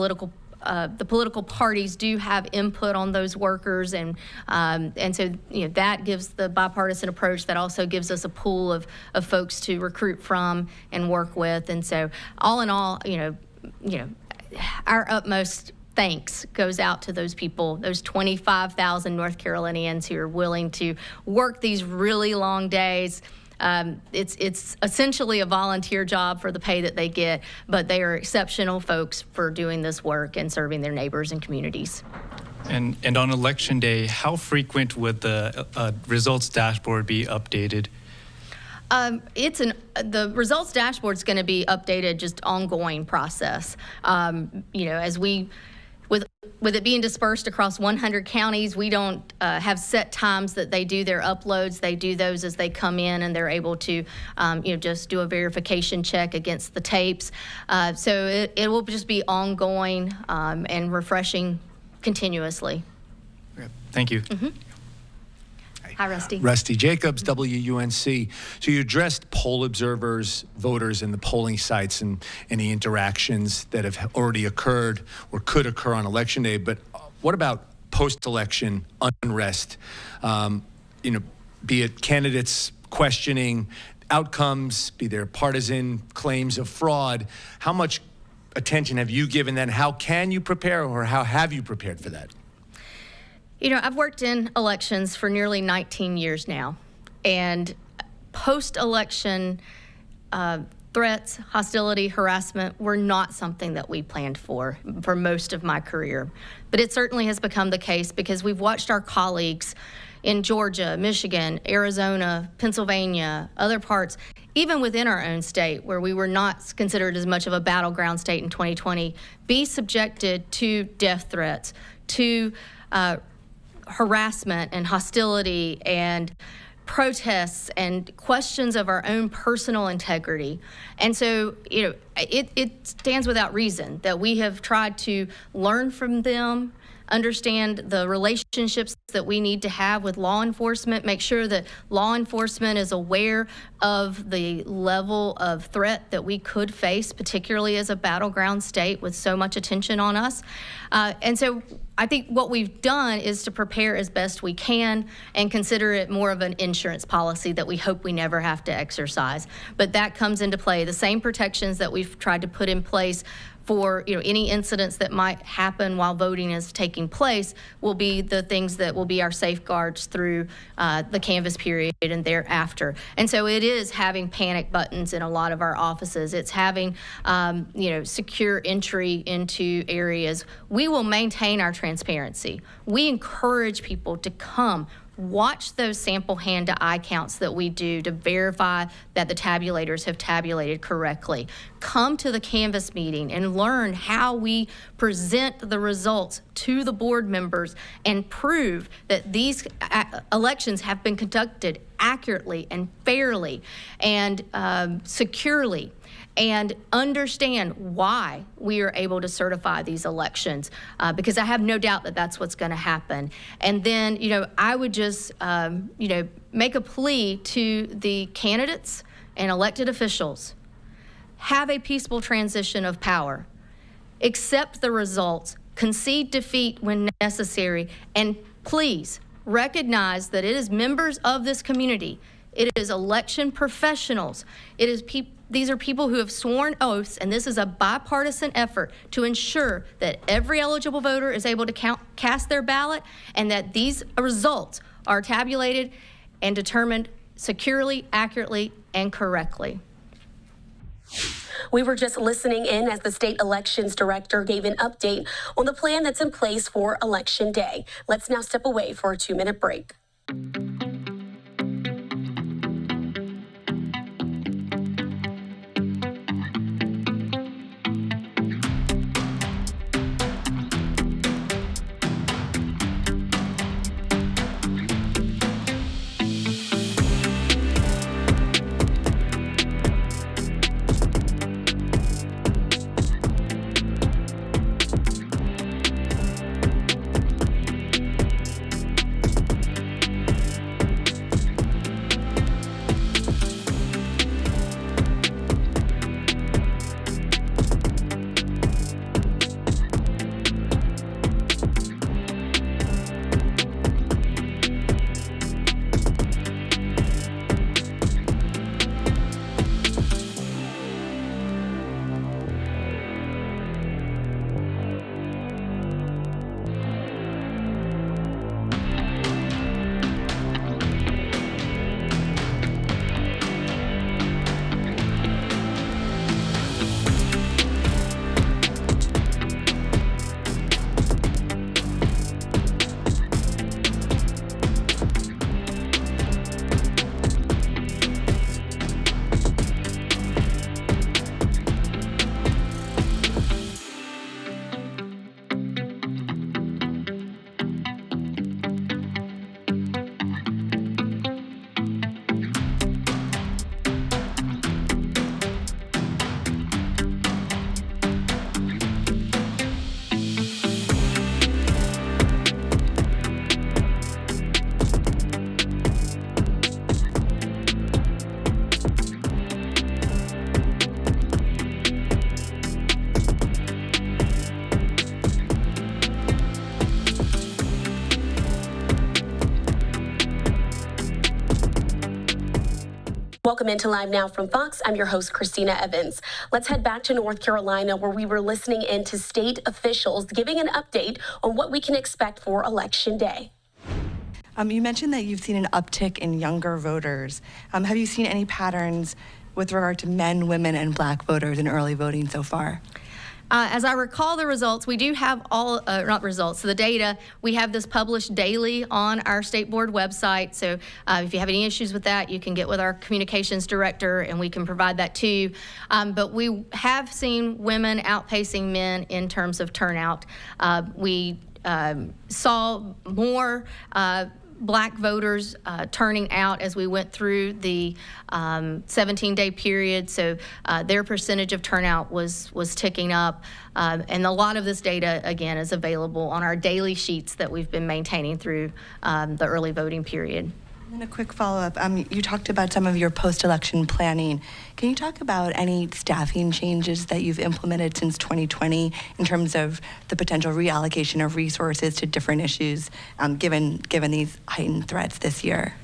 the political parties do have input on those workers, and so that gives the bipartisan approach. That also gives us a pool of folks to recruit from and work with. And so, all in all, our utmost thanks goes out to those people, those 25,000 North Carolinians who are willing to work these really long days. It's essentially a volunteer job for the pay that they get, but they are exceptional folks for doing this work and serving their neighbors and communities. And on Election Day, how frequent would the results dashboard be updated? The results dashboard is going to be updated, just ongoing process. As with it being dispersed across 100 counties, we don't have set times that they do their uploads. They do those as they come in, and they're able to, just do a verification check against the tapes. So it will just be ongoing and refreshing continuously. Okay. Thank you. Mm-hmm. Hi, Rusty. Rusty Jacobs, WUNC. So you addressed poll observers, voters, and the polling sites and any interactions that have already occurred or could occur on Election Day. But what about post-election unrest? Be it candidates questioning outcomes, be there partisan claims of fraud. How much attention have you given that? How can you prepare, or how have you prepared for that? I've worked in elections for nearly 19 years now, and post-election threats, hostility, harassment were not something that we planned for most of my career. But it certainly has become the case because we've watched our colleagues in Georgia, Michigan, Arizona, Pennsylvania, other parts, even within our own state, where we were not considered as much of a battleground state in 2020, be subjected to death threats, to harassment and hostility and protests and questions of our own personal integrity. And so, it stands without reason that we have tried to learn from them, understand the relationships that we need to have with law enforcement, make sure that law enforcement is aware of the level of threat that we could face, particularly as a battleground state with so much attention on us. And so I think what we've done is to prepare as best we can and consider it more of an insurance policy that we hope we never have to exercise. But that comes into play. The same protections that we've tried to put in place for any incidents that might happen while voting is taking place will be the things that will be our safeguards through the canvass period and thereafter. And so it is having panic buttons in a lot of our offices. It's having secure entry into areas. We will maintain our transparency. We encourage people to come watch those sample hand-to-eye counts that we do to verify that the tabulators have tabulated correctly. Come to the canvass meeting and learn how we present the results to the board members and prove that these elections have been conducted accurately and fairly and securely, and understand why we are able to certify these elections, because I have no doubt that that's what's going to happen. And then, I would just, make a plea to the candidates and elected officials. Have a peaceful transition of power. Accept the results. Concede defeat when necessary. And please recognize that it is members of this community. It is election professionals. It is these are people who have sworn oaths, and this is a bipartisan effort to ensure that every eligible voter is able to cast their ballot, and that these results are tabulated and determined securely, accurately, and correctly. We were just listening in as the state elections director gave an update on the plan that's in place for Election Day. Let's now step away for a 2-minute break. Welcome into Live Now from Fox. I'm your host, Christina Evans. Let's head back to North Carolina, where we were listening in to state officials giving an update on what we can expect for Election Day. You mentioned that you've seen an uptick in younger voters. Have you seen any patterns with regard to men, women, and Black voters in early voting so far? As I recall the results, we do have the data. We have this published daily on our state board website. So if you have any issues with that, you can get with our communications director and we can provide that to you. But we have seen women outpacing men in terms of turnout. We saw more Black voters turning out as we went through the 17-day period. So their percentage of turnout was ticking up. And a lot of this data, again, is available on our daily sheets that we've been maintaining through the early voting period. And a quick follow-up. You talked about some of your post-election planning. Can you talk about any staffing changes that you've implemented since 2020 in terms of the potential reallocation of resources to different issues, given these heightened threats this year?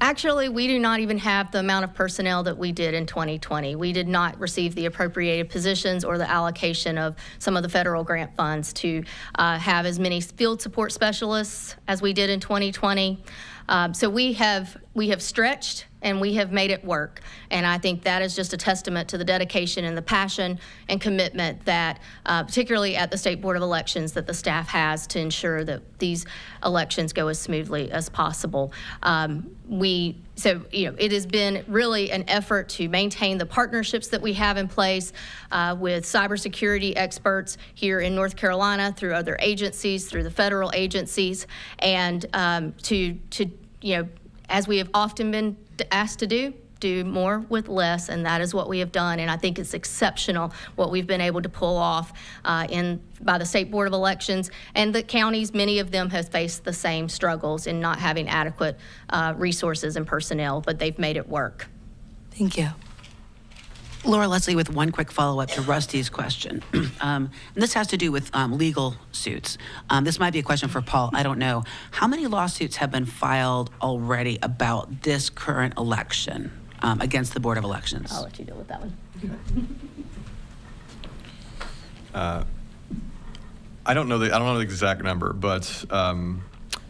Actually, we do not even have the amount of personnel that we did in 2020. We did not receive the appropriated positions or the allocation of some of the federal grant funds to have as many field support specialists as we did in 2020. So we have stretched and we have made it work. And I think that is just a testament to the dedication and the passion and commitment that, particularly at the State Board of Elections, that the staff has to ensure that these elections go as smoothly as possible. It has been really an effort to maintain the partnerships that we have in place with cybersecurity experts here in North Carolina, through other agencies, through the federal agencies, and as we have often been asked to do more with less, and that is what we have done. And I think it's exceptional what we've been able to pull off by the State Board of Elections. And the counties, many of them have faced the same struggles in not having adequate resources and personnel, but they've made it work. Thank you. Laura Leslie with one quick follow-up to Rusty's question. And this has to do with legal suits. This might be a question for Paul, I don't know. How many lawsuits have been filed already about this current election against the Board of Elections? I'll let you deal with that one. I don't know the exact number, but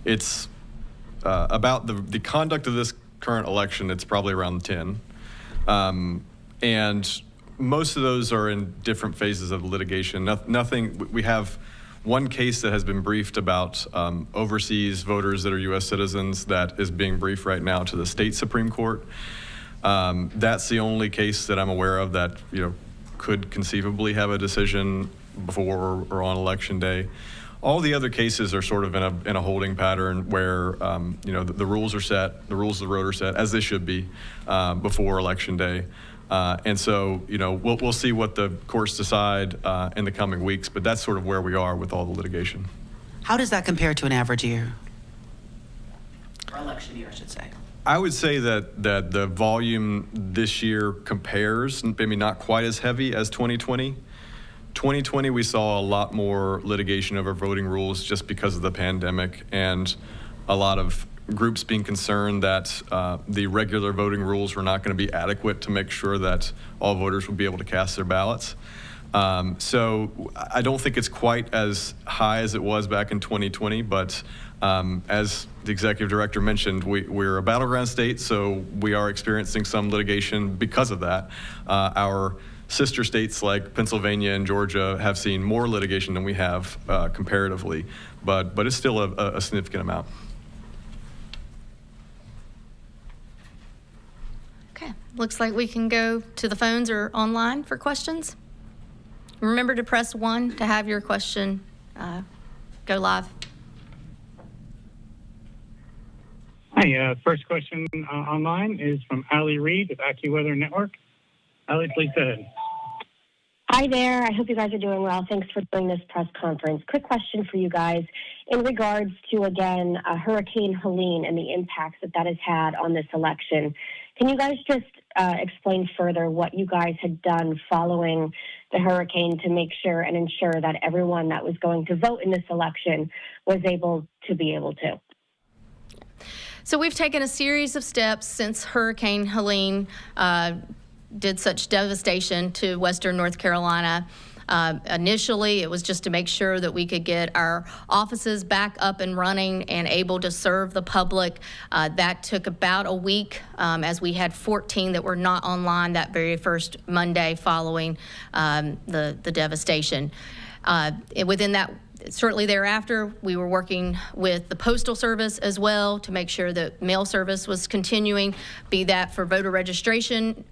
it's about the conduct of this current election. It's probably around 10. And most of those are in different phases of litigation. Nothing. We have one case that has been briefed about overseas voters that are U.S. citizens that is being briefed right now to the state Supreme Court. That's the only case that I'm aware of that could conceivably have a decision before or on Election Day. All the other cases are sort of in a holding pattern where the rules are set, the rules of the road are set, as they should be before Election Day. And so, we'll see what the courts decide in the coming weeks, but that's sort of where we are with all the litigation. How does that compare to an average year? Or election year, I should say. I would say that the volume this year compares, maybe not quite as heavy as 2020. 2020, we saw a lot more litigation over voting rules just because of the pandemic and a lot of groups being concerned that the regular voting rules were not going to be adequate to make sure that all voters would be able to cast their ballots. So I don't think it's quite as high as it was back in 2020, but as the executive director mentioned, we're a battleground state, so we are experiencing some litigation because of that. Our sister states like Pennsylvania and Georgia have seen more litigation than we have comparatively, but it's still a significant amount. Looks like we can go to the phones or online for questions. Remember to press 1 to have your question go live. Hi, first question online is from Allie Reed with AccuWeather Network. Allie, please go ahead. Hi there. I hope you guys are doing well. Thanks for doing this press conference. Quick question for you guys in regards to, again, Hurricane Helene and the impacts that has had on this election. Can you guys just explain further what you guys had done following the hurricane to make sure and ensure that everyone that was going to vote in this election was able to? So we've taken a series of steps since Hurricane Helene did such devastation to Western North Carolina. Initially, it was just to make sure that we could get our offices back up and running and able to serve the public. That took about a week, as we had 14 that were not online that very first Monday following the devastation. Within that, shortly thereafter, we were working with the Postal Service as well to make sure that mail service was continuing, be that for voter registration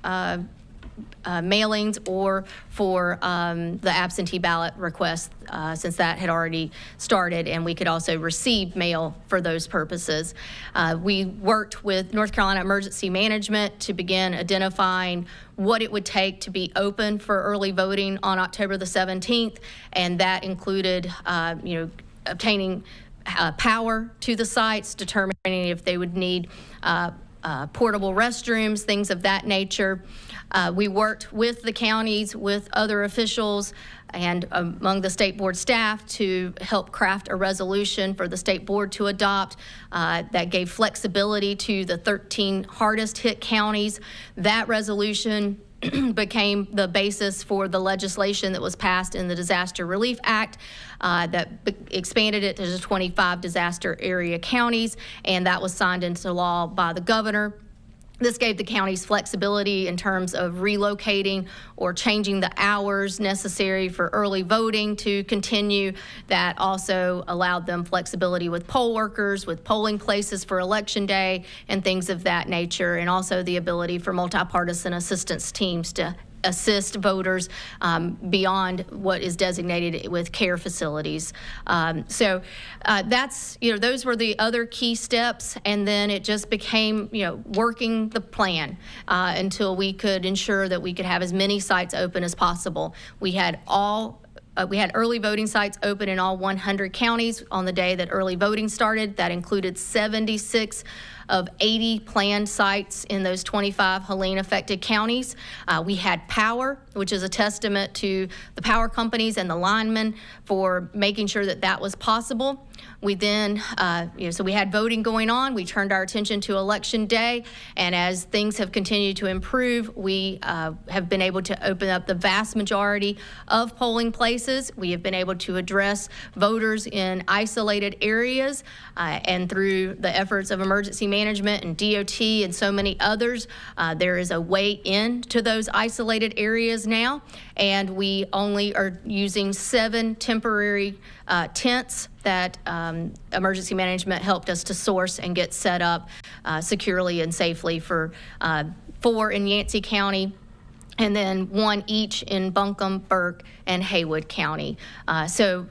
mailings or for the absentee ballot requests, since that had already started, and we could also receive mail for those purposes. We worked with North Carolina Emergency Management to begin identifying what it would take to be open for early voting on October the 17th, and that included, obtaining power to the sites, determining if they would need portable restrooms, things of that nature. We worked with the counties, with other officials, and among the state board staff to help craft a resolution for the state board to adopt that gave flexibility to the 13 hardest hit counties. That resolution became the basis for the legislation that was passed in the Disaster Relief Act that expanded it to the 25 disaster area counties, and that was signed into law by the governor. This gave the counties flexibility in terms of relocating or changing the hours necessary for early voting to continue. That also allowed them flexibility with poll workers, with polling places for Election Day, and things of that nature, and also the ability for multi-partisan assistance teams to assist voters beyond what is designated with care facilities. So that's, those were the other key steps, and then it just became, working the plan until we could ensure that we could have as many sites open as possible. We had early voting sites open in all 100 counties on the day that early voting started. That included 76 of 80 planned sites in those 25 Helene-affected counties. We had power, which is a testament to the power companies and the linemen for making sure that that was possible. We then, so we had voting going on. We turned our attention to Election Day, and as things have continued to improve, we have been able to open up the vast majority of polling places. We have been able to address voters in isolated areas, and through the efforts of emergency management and DOT and so many others, there is a way into those isolated areas now, and we only are using 7 temporary tents that emergency management helped us to source and get set up securely and safely for 4 in Yancey County, and then 1 each in Buncombe, Burke, and Haywood County. So,